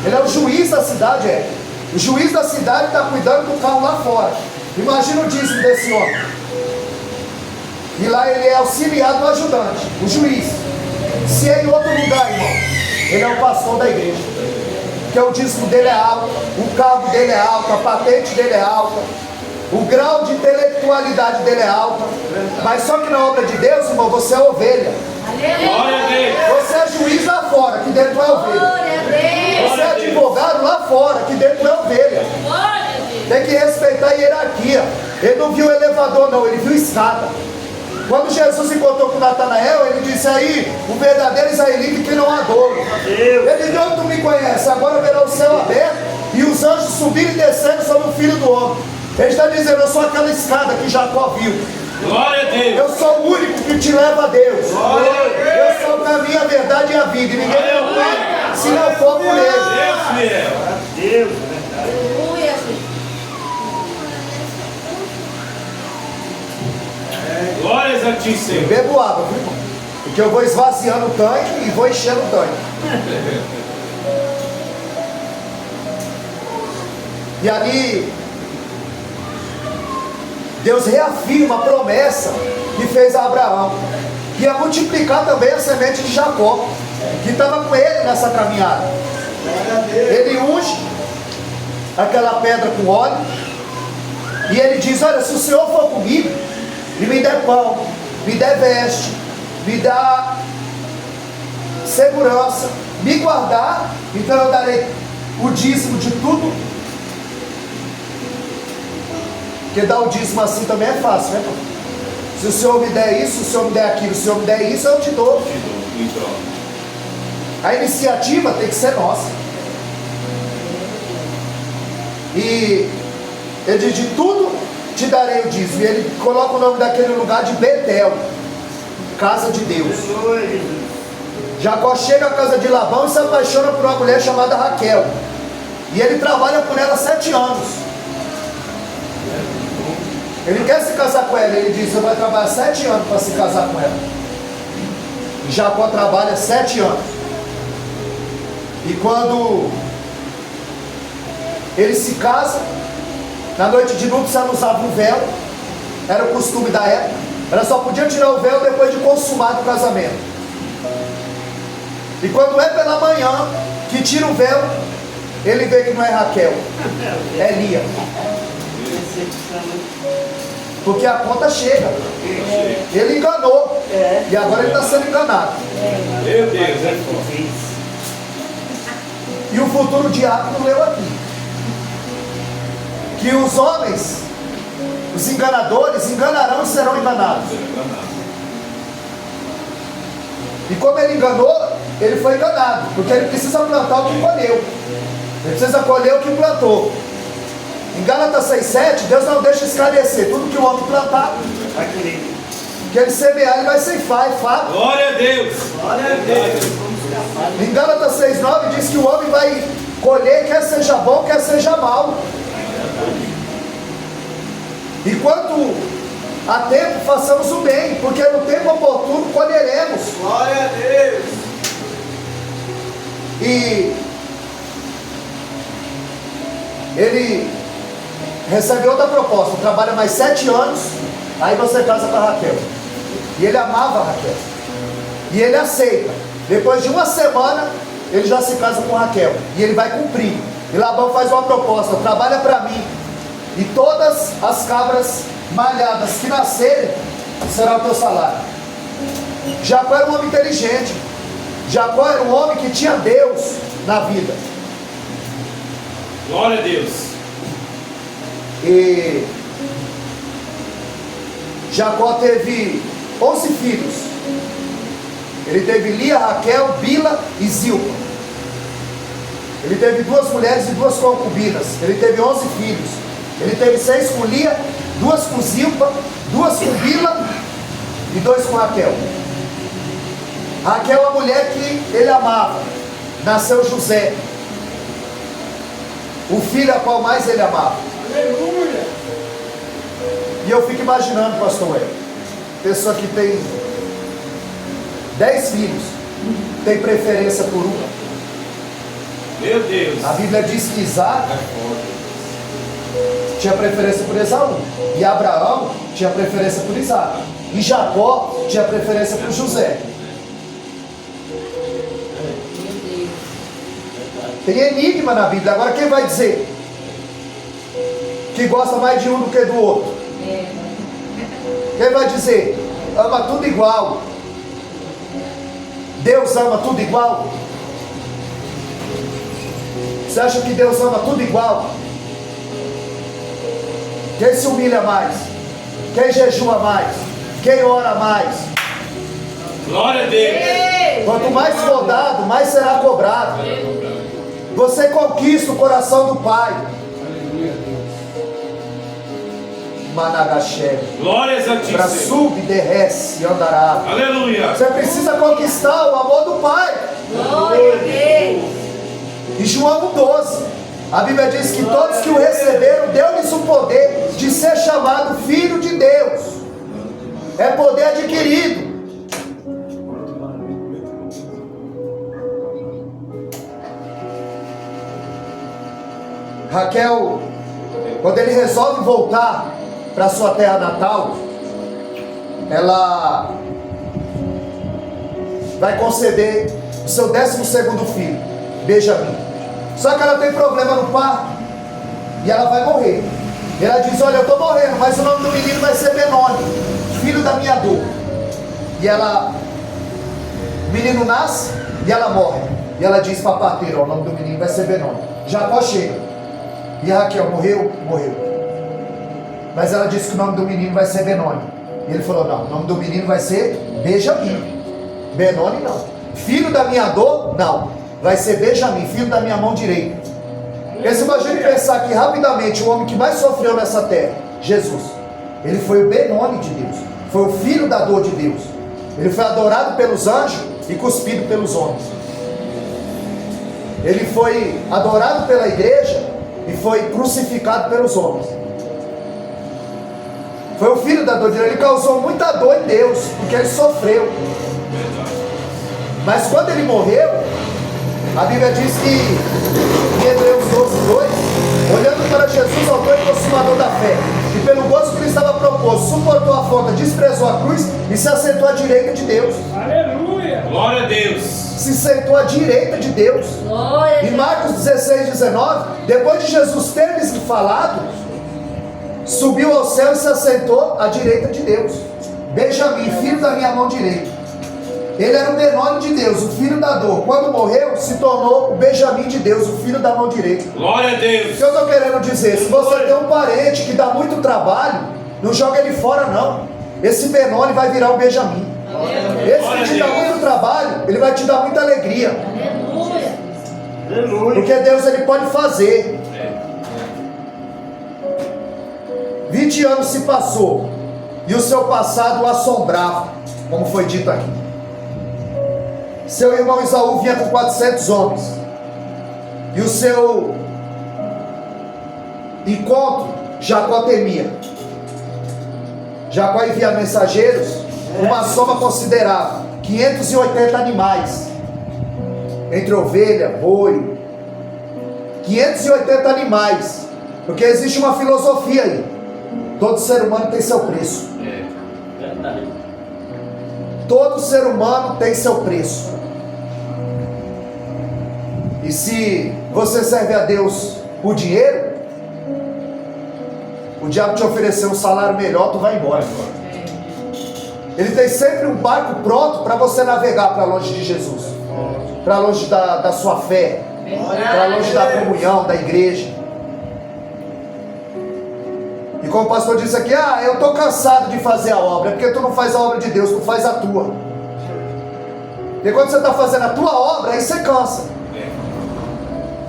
Ele é o juiz da cidade, é. O juiz da cidade está cuidando do carro lá fora. Imagina o dízimo desse homem. E lá ele é auxiliar do ajudante, o juiz. Se é em outro lugar, irmão, ele é o pastor da igreja. Porque o dízimo dele é alto, o cargo dele é alto, a patente dele é alta, o grau de intelectualidade dele é alto. Mas só que na obra de Deus, irmão, você é ovelha. Glória a Deus. Você é juiz lá fora, que dentro é ovelha. Você é advogado lá fora, que dentro é ovelha. Tem que respeitar a hierarquia. Ele não viu elevador, não, ele viu escada. Quando Jesus se encontrou com Natanael, ele disse: aí, o verdadeiro israelita que não há dono. Ele disse: onde tu me conhece? Agora verá o céu aberto e os anjos subindo e descendo sobre o filho do homem. Ele está dizendo: eu sou aquela escada que Jacó viu. Glória a Deus. Eu sou o único que te leva a Deus. Eu sou o caminho, a verdade e a vida. E ninguém não vai se não for por ele. Deus. Aleluia. Glórias a ti, Senhor. Bebo água, viu, irmão? Porque eu vou esvaziando o tanque e vou enchendo o tanque. E ali Deus reafirma a promessa que fez a Abraão, que ia multiplicar também a semente de Jacó, que estava com ele nessa caminhada. Ele unge aquela pedra com óleo, e ele diz: olha, se o Senhor for comigo, e me der pão, me der veste, me dá segurança, me guardar, então eu darei o dízimo de tudo. Porque dar o dízimo assim também é fácil, né? Se o Senhor me der isso, se o Senhor me der aquilo, se o Senhor me der isso, eu te dou. A iniciativa tem que ser nossa. E ele diz: de tudo te darei o dízimo. E ele coloca o nome daquele lugar de Betel, casa de Deus. Jacó chega à casa de Labão e se apaixona por uma mulher chamada Raquel. E ele trabalha por ela 7 anos. Ele quer se casar com ela. Ele diz: você vai trabalhar 7 anos para se casar com ela. E Jacó trabalha 7 anos. E quando ele se casa, na noite de núpcias ela usava um véu. Era o costume da época. Ela só podia tirar o véu depois de consumado o casamento. E quando é pela manhã que tira o véu, ele vê que não é Raquel, é Lia. Porque a conta chega. Ele enganou. E agora ele está sendo enganado. Meu Deus, é forte. E o futuro diácono leu aqui que os homens, os enganadores, enganarão e serão enganados. E como ele enganou, ele foi enganado, porque ele precisa plantar o que colheu. Ele precisa colher o que plantou. Em Gálatas 6,7, Deus não deixa esclarecer: tudo que o homem plantar, que ele semear, ele vai ceifar, é fato. Glória a Deus. Glória a Deus. Em Gálatas 6,9 diz que o homem vai colher, quer seja bom, quer seja mal. Enquanto há tempo, façamos o bem, porque no tempo oportuno colheremos. Glória a Deus. E ele recebe outra proposta: trabalha mais 7 anos, aí você casa com a Raquel. E ele amava a Raquel, e ele aceita. Depois de 1 semana, ele já se casa com Raquel, e ele vai cumprir. E Labão faz uma proposta: trabalha para mim, e todas as cabras malhadas que nascerem será o teu salário. Jacó era um homem inteligente. Jacó era um homem que tinha Deus na vida. Glória a Deus. E Jacó teve 11 filhos. Ele teve Lia, Raquel, Bila e Zilpa. Ele teve 2 mulheres e 2 concubinas. Ele teve 11 filhos. Ele teve 6 com Lia, 2 com Zilpa, 2 com Bila e 2 com Raquel. Raquel, a mulher que ele amava, nasceu José, o filho a qual mais ele amava. Aleluia. E eu fico imaginando, pastor Hélio, pessoa que tem 10 filhos, tem preferência por um. Meu Deus. A Bíblia diz que Isaac tinha preferência por Esaú, e Abraão tinha preferência por Isaac, e Jacó tinha preferência por José. Tem enigma na Bíblia. Agora quem vai dizer que gosta mais de um do que do outro? Quem vai dizer ama tudo igual? Deus ama tudo igual? Você acha que Deus ama tudo igual? Quem se humilha mais? Quem jejua mais? Quem ora mais? Glória a Deus. Quanto mais for dado, mais será cobrado. Você conquista o coração do Pai. Managaxé. Glórias a ti, Para Senhor. sub, desce e andará. Aleluia. Você precisa conquistar o amor do Pai. Glória a Deus. Em João 12, a Bíblia diz que todos que o receberam, deu-lhes o poder de ser chamado filho de Deus. É poder adquirido. Raquel quando ele resolve voltar para sua terra natal, ela vai conceder o seu 12º filho, Benjamim. Só que ela tem problema no parto e ela vai morrer. E ela diz: olha, eu estou morrendo, mas o nome do menino vai ser Benoni, filho da minha dor. E ela, o menino nasce e ela morre. E ela diz para a parteira: o nome do menino vai ser Benoni. Jacó chega. E a Raquel morreu? Morreu. Mas ela disse que o nome do menino vai ser Benoni. E ele falou: não, o nome do menino vai ser Benjamim. Benoni não. Filho da minha dor? Não. Vai ser Benjamim, filho da minha mão direita. Porque se a gente pensar aqui rapidamente, o homem que mais sofreu nessa terra, Jesus. Ele foi o Benoni de Deus. Foi o filho da dor de Deus. Ele foi adorado pelos anjos e cuspido pelos homens. Ele foi adorado pela igreja e foi crucificado pelos homens. Foi o filho da dor de Deus. Ele causou muita dor em Deus, porque ele sofreu. Mas quando ele morreu, a Bíblia diz que em Hebreus 12:2, olhando para Jesus, autor e consumador da fé, e pelo gozo que lhe estava proposto, suportou a afronta, desprezou a cruz e se assentou à direita de Deus. Aleluia! Glória a Deus! Se sentou à direita de Deus. Em Marcos 16:19, depois de Jesus ter lhes falado, subiu ao céu e se assentou à direita de Deus. Benjamim, filho da minha mão direita. Ele era o Benoni de Deus, o filho da dor. Quando morreu, se tornou o Benjamim de Deus, o filho da mão direita. Glória a Deus! O que eu estou querendo dizer? Se você tem um parente que dá muito trabalho, não joga ele fora não. Esse Benoni vai virar o Benjamim. Esse que te dá muito trabalho, ele vai te dar muita alegria. Porque Deus, ele pode fazer. 20 anos se passou e o seu passado o assombrava, como foi dito aqui. Seu irmão Esaú vinha com 400 homens. E o seu encontro, Jacó temia. Jacó envia mensageiros, uma soma considerável, 580 animais, entre ovelha, boi, 580 animais, porque existe uma filosofia aí: todo ser humano tem seu preço. Todo ser humano tem seu preço. E se você serve a Deus por dinheiro, o diabo te ofereceu um salário melhor, tu vai embora. Ele tem sempre um barco pronto para você navegar para longe de Jesus, para longe da sua fé, para longe da comunhão, da igreja. E como o pastor disse aqui: eu estou cansado de fazer a obra. É porque tu não faz a obra de Deus, tu faz a tua. E quando você está fazendo a tua obra, aí você cansa.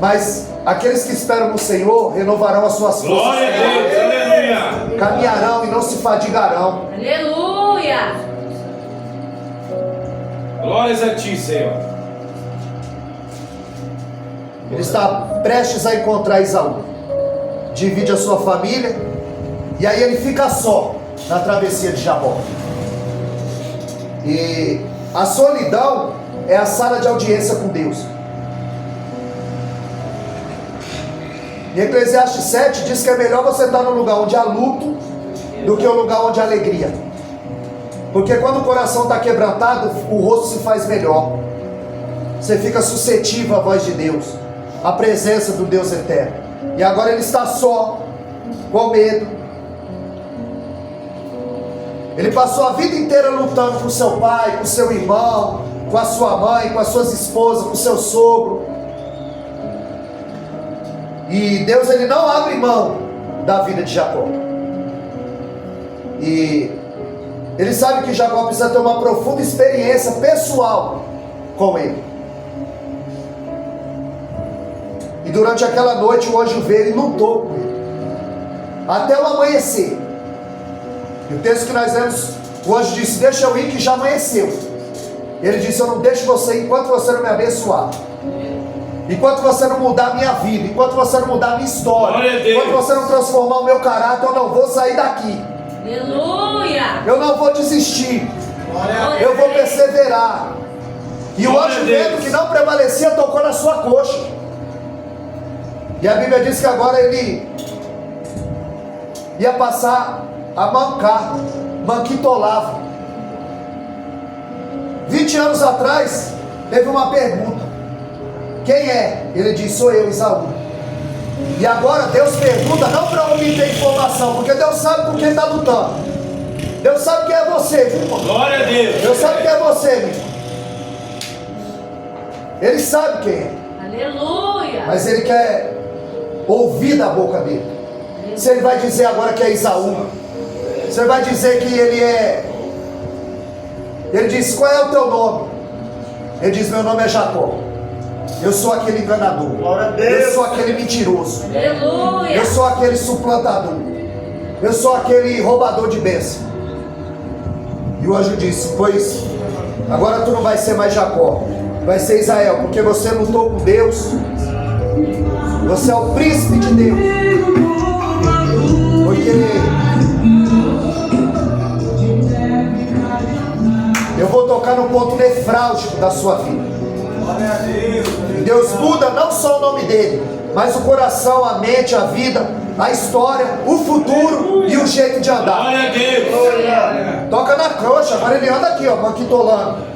Mas aqueles que esperam no Senhor renovarão as suas forças. Glória a Deus, aleluia! Caminharão e não se fadigarão. Aleluia! Glórias a ti, Senhor. Ele está prestes a encontrar Esaú. Divide a sua família. E aí ele fica só na travessia de Jabó. E a solidão é a sala de audiência com Deus. Em Eclesiastes 7 diz que é melhor você estar no lugar onde há luto do que o lugar onde há alegria. Porque quando o coração está quebrantado, o rosto se faz melhor. Você fica suscetível à voz de Deus, à presença do Deus eterno. E agora ele está só, com medo. Ele passou a vida inteira lutando com seu pai, com seu irmão, com a sua mãe, com as suas esposas, com seu sogro. E Deus, ele não abre mão da vida de Jacó. E ele sabe que Jacó precisa ter uma profunda experiência pessoal com ele. E durante aquela noite o anjo veio e lutou com ele até o amanhecer. E o texto que nós lemos, o anjo disse: deixa eu ir que já amanheceu. Ele disse: eu não deixo você ir enquanto você não me abençoar, enquanto você não mudar a minha vida, enquanto você não mudar a minha história, enquanto você não transformar o meu caráter, eu não vou sair daqui. Aleluia! Eu não vou desistir. Eu vou perseverar. E o anjo, vendo que não prevalecia, tocou na sua coxa. E a Bíblia diz que agora ele ia passar a mancar, manquitolava. 20 anos atrás, teve uma pergunta: quem é? Ele disse: sou eu, Esaú. E agora Deus pergunta não para obter informação, porque Deus sabe com quem está lutando. Deus sabe quem é você, viu, irmão? Glória a Deus. Deus sabe quem é você, meu irmão. Ele sabe quem é. Aleluia. Mas ele quer ouvir da boca dele. Se ele vai dizer agora que é Esaú, se ele vai dizer que ele é... Ele diz: qual é o teu nome? Ele diz: meu nome é Jacó. Eu sou aquele enganador. Eu sou aquele mentiroso. Aleluia. Eu sou aquele suplantador. Eu sou aquele roubador de bênção. E o anjo disse: pois agora tu não vai ser mais Jacó, vai ser Israel, porque você lutou com Deus. Você é o príncipe de Deus. Porque eu vou tocar no ponto nefrálgico da sua vida. Deus muda não só o nome dele, mas o coração, a mente, a vida, a história, o futuro e o jeito de andar. Glória a Deus. Toca na coxa, agora ele anda aqui, ó, manquitolando.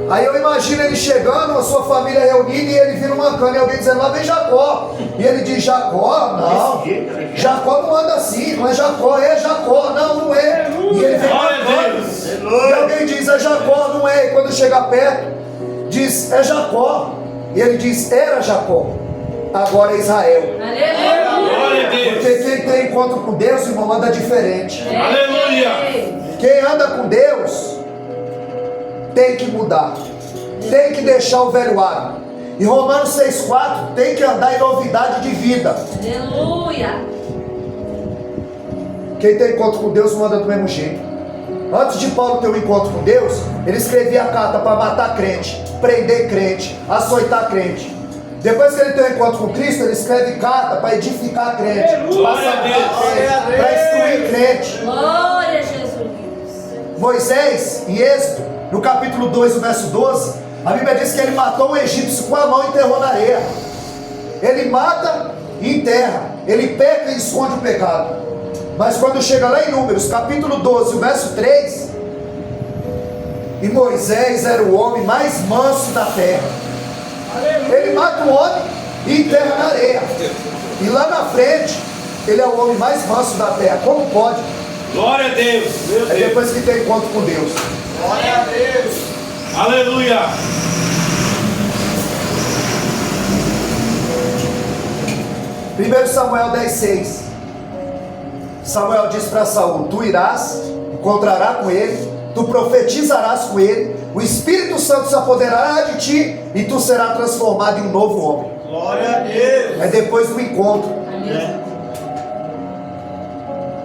Aí eu imagino ele chegando, a sua família reunida, e ele vira mancando, e alguém dizendo: lá vem Jacó. E ele diz: Jacó? Não, Jacó não anda assim, não é Jacó, é Jacó, não é. E ele vem mancando. E alguém diz: é Jacó, não é. E quando chega perto, diz: é Jacó. E ele diz: era Jacó, agora é Israel. Aleluia. Glória a Deus. Porque quem tem encontro com Deus, irmão, anda diferente. Aleluia. Quem anda com Deus tem que mudar, tem que deixar o velho hábito. E Romanos 6,4 tem que andar em novidade de vida. Aleluia. Quem tem encontro com Deus não anda do mesmo jeito. Antes de Paulo ter um encontro com Deus, ele escrevia a carta para matar crente, prender crente, açoitar crente. Depois que ele tem um encontro com Cristo, ele escreve carta para edificar crente, para instruir crente. Glória a Jesus. Moisés, em Êxodo, no capítulo 2, no verso 12, a Bíblia diz que ele matou um egípcio com a mão e enterrou na areia. Ele mata e enterra, ele peca e esconde o pecado. Mas quando chega lá em Números, capítulo 12, o verso 3, e Moisés era o homem mais manso da terra. Ele mata o homem e enterra na areia. E lá na frente, ele é o homem mais manso da terra. Como pode? Glória a Deus. Meu É Deus. depois que tem encontro com Deus. Glória a Deus. Aleluia. Primeiro Samuel 10,6. Samuel diz para Saul: tu irás, encontrarás com ele, tu profetizarás com ele, o Espírito Santo se apoderará de ti e tu serás transformado em um novo homem. Glória a Deus. É depois do encontro.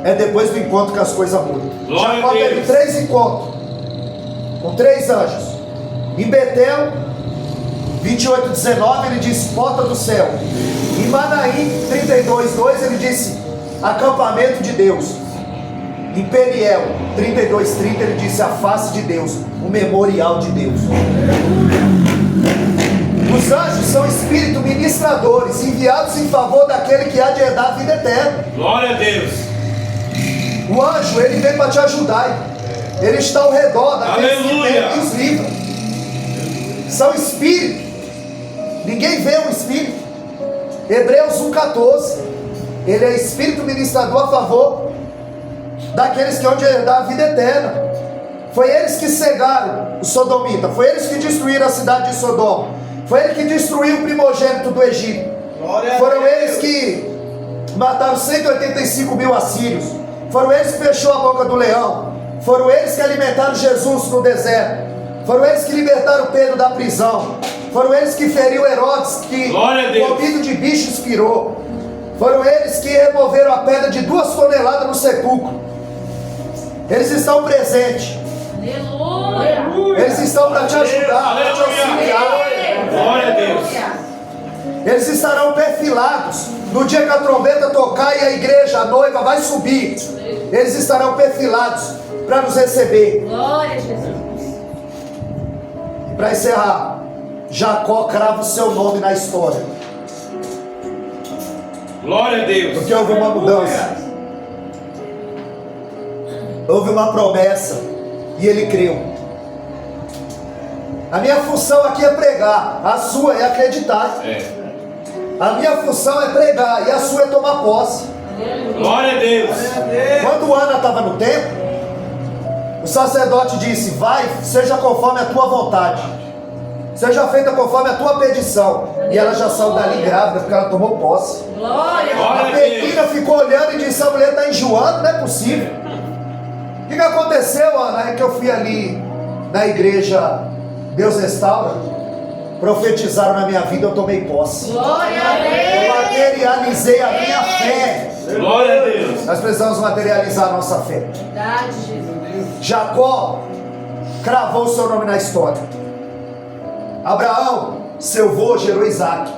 É depois do encontro que as coisas mudam. Glória Jacó a Deus. teve 3 encontros com 3 anjos. Em Betel, 28:19, ele disse: porta do céu. Em Manaim, 32:2, ele disse: acampamento de Deus. Em Peniel, 32:30, ele disse: a face de Deus, o memorial de Deus. Os anjos são espíritos ministradores, enviados em favor daquele que há de herdar a vida eterna. Glória a Deus. O anjo, ele vem para te ajudar. Ele está ao redor daqueles que Aleluia. tem e os livra. São espíritos. Ninguém vê um espírito. Hebreus 1,14. Ele é espírito ministrador a favor daqueles que hão de herdar a vida eterna. Foi eles que cegaram o sodomita. Foi eles que destruíram a cidade de Sodoma. Foi ele que destruiu o primogênito do Egito. Foram eles que mataram 185 mil assírios. Foram eles que fechou a boca do leão. Foram eles que alimentaram Jesus no deserto. Foram eles que libertaram Pedro da prisão. Foram eles que feriu Herodes, que comido de bicho expirou. Foram eles que removeram a pedra de 2 toneladas no sepulcro. Eles estão presentes. Aleluia. Eles estão para te ajudar, para te auxiliar. Glória a Deus. Eles estarão perfilados no dia que a trombeta tocar e a igreja, a noiva, vai subir. Eles estarão perfilados para nos receber. Glória a Jesus. Para encerrar, Jacó crava o seu nome na história. Glória a Deus. Porque houve uma mudança. houve uma promessa e ele creu. A minha função aqui é pregar, a sua é acreditar. A minha função é pregar e a sua é tomar posse. Glória a Deus. Quando Ana estava no templo, o sacerdote disse: vai, seja conforme a tua vontade, seja feita conforme a tua petição. E ela já saiu dali grávida, porque ela tomou posse. Glória. A menina ficou olhando e disse: a mulher está enjoando, não é possível. O que aconteceu, Ana? É que eu fui ali na igreja Deus Restaura, profetizaram na minha vida, eu tomei posse. Glória a Eu Deus. materializei a minha fé. Glória a Deus. Nós precisamos materializar a nossa fé. Verdade, Jesus. Jacó cravou o seu nome na história. Abraão, seu avô, gerou Isaac.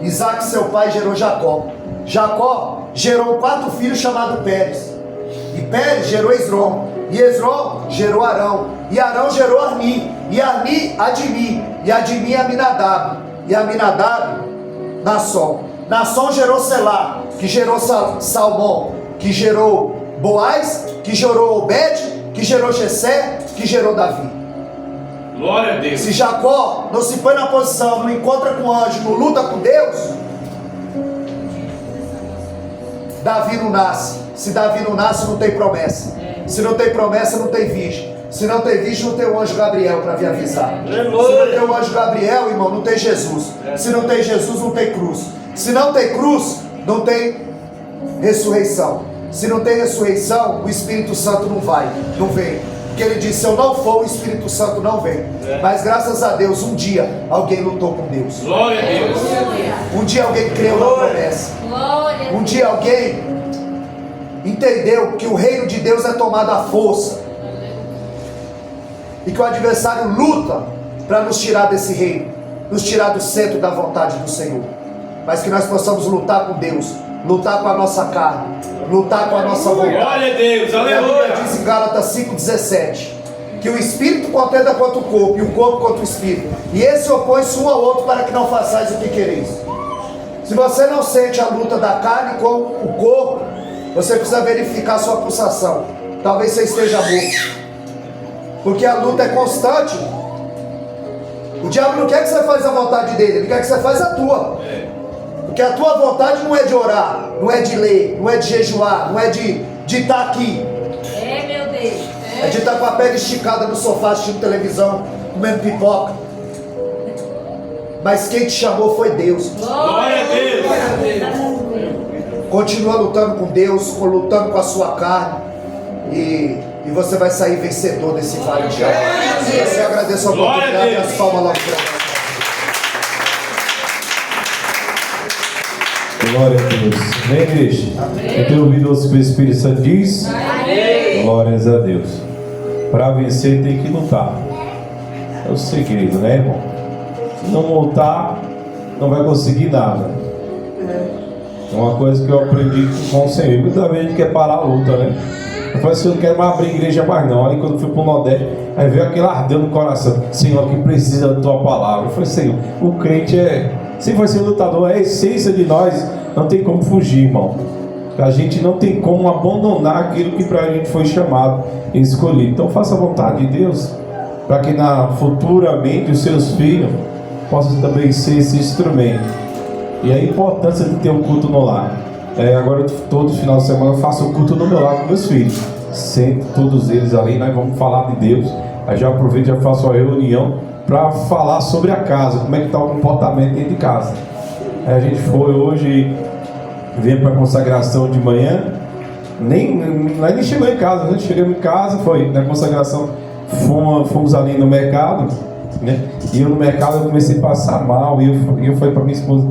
Isaac, seu pai, gerou Jacó. Jacó gerou 4 filhos chamados Pérez. E Pérez gerou Esrom. E Esrom gerou Arão. E Arão gerou Arni. E Arni, Admi. E Admi, Aminadab. E Aminadab, Nasson. Nasson gerou Selá, que gerou Salmão, que gerou Boaz, que gerou Obed, que gerou Jessé, que gerou Davi. Glória a Deus. Se Jacó não se põe na posição, não encontra com o anjo, não luta com Deus, Davi não nasce. Se Davi não nasce, não tem promessa. Se não tem promessa, não tem virgem. Se não tem virgem, não tem o anjo Gabriel para vir avisar. Se não tem o anjo Gabriel, irmão, não tem Jesus. Se não tem Jesus, não tem cruz. Se não tem cruz, não tem ressurreição. Se não tem ressurreição, o Espírito Santo não vem. Porque ele disse: se eu não for, o Espírito Santo não vem. Mas graças a Deus, um dia alguém lutou com Deus. Glória a Deus. Glória. Um dia alguém creu na promessa. Glória. Um dia alguém entendeu que o reino de Deus é tomado à força. E que o adversário luta para nos tirar desse reino, nos tirar do centro da vontade do Senhor. Mas que nós possamos lutar com Deus, lutar com a nossa carne, lutar com a nossa vontade. Glória a Deus. E a Bíblia Aleluia. diz em Gálatas 5,17 que o Espírito contenda contra o corpo e o corpo contra o Espírito, e esse opõe-se um ao outro para que não façais o que quereis. Se você não sente a luta da carne com o corpo, você precisa verificar a sua pulsação. Talvez você esteja morto, porque a luta é constante. O diabo não quer que você faça a vontade dele, ele quer que você faça a tua. Porque a tua vontade não é de orar, não é de ler, não é de jejuar, não é de estar aqui. É, meu Deus. É de estar com a pele esticada no sofá assistindo televisão, comendo pipoca. Mas quem te chamou foi Deus. Glória a Deus. Continua lutando com Deus, lutando com a sua carne, e você vai sair vencedor desse vale de alma. Eu agradeço a oportunidade e as palmas lá para você. Glória a Deus. Amém, igreja? Eu tenho ouvido o que o Espírito Santo diz? Amém. Glórias a Deus. Para vencer tem que lutar. É o segredo, né, irmão? Se não lutar, não vai conseguir nada. É uma coisa que eu aprendi com o Senhor. Muita vez a gente quer parar a luta, né? Eu falei assim: eu não quero mais abrir igreja mais não. Aí quando eu fui para o Nordeste, aí veio aquele ardeu no coração: Senhor, que precisa da tua palavra. Eu falei: Senhor, o crente se vai ser lutador, é a essência de nós. Não tem como fugir, irmão. A gente não tem como abandonar aquilo que para a gente foi chamado e escolhido. Então faça a vontade de Deus, para que futuramente os seus filhos possam também ser esse instrumento. E a importância de ter um culto no lar. Agora todo final de semana eu faço o culto no meu lar com meus filhos. Sento todos eles ali, nós vamos falar de Deus. Aí já aproveito e já faço uma reunião para falar sobre a casa, como é que está o comportamento dentro de casa. Aí a gente foi hoje, veio para a consagração de manhã, nem chegou em casa, né? Chegamos em casa, foi na consagração, fomos ali no mercado, né? E eu no mercado eu comecei a passar mal, e eu falei para minha esposa: